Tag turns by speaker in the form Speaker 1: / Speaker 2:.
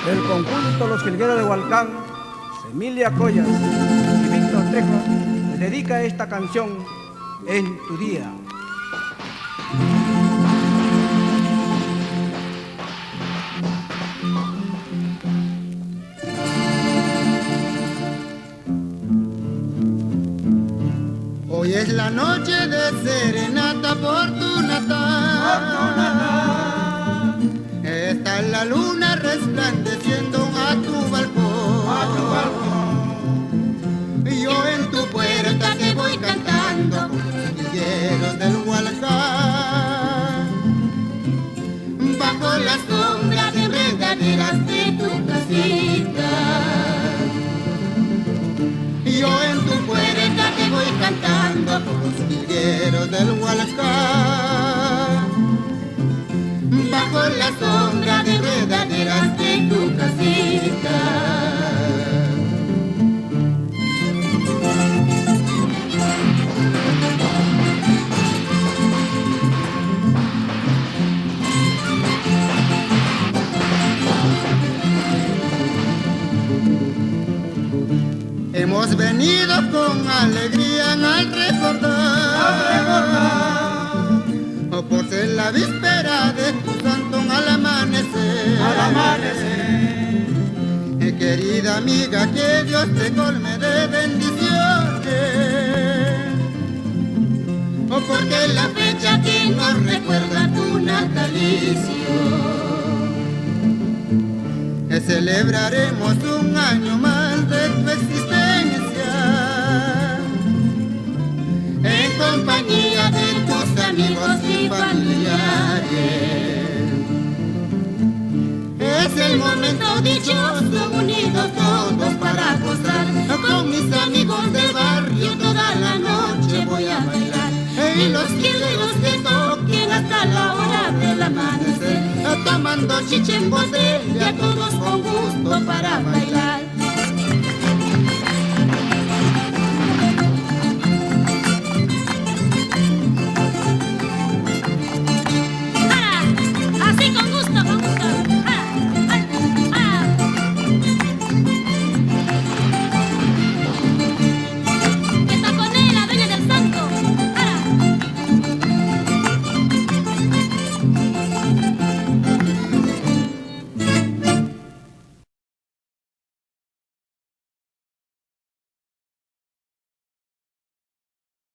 Speaker 1: Del conjunto Los Jilgueros de Hualcán, Emilia Collas y Víctor Trejo le dedica esta canción en tu día.
Speaker 2: Hoy es la noche de serenata por tu natal. Está la luna resplandeciendo a tu balcón. Y yo en tu puerta te voy cantando con los jilgueros del Hualcán. Bajo la sombra de enredaderas de tu casita. Y yo en tu puerta te voy cantando con los jilgueros del Hualcán. Bajo la sombra de enredaderas de tu casita. Hemos venido con alegría al recordar, por ser la víspera de tu santo al amanecer. Querida amiga, que Dios te colme de bendiciones, porque la fecha que nos recuerda tu natalicio. Celebraremos un año más de tu existencia, en compañía de tus amigos y familiares. Es el momento dichoso, unidos todos para gozar. Con mis amigos del barrio toda la noche voy a bailar, y los jilgueros que toquen hasta la hora del amanecer, tomando chicha en botella, todos con gusto para bailar.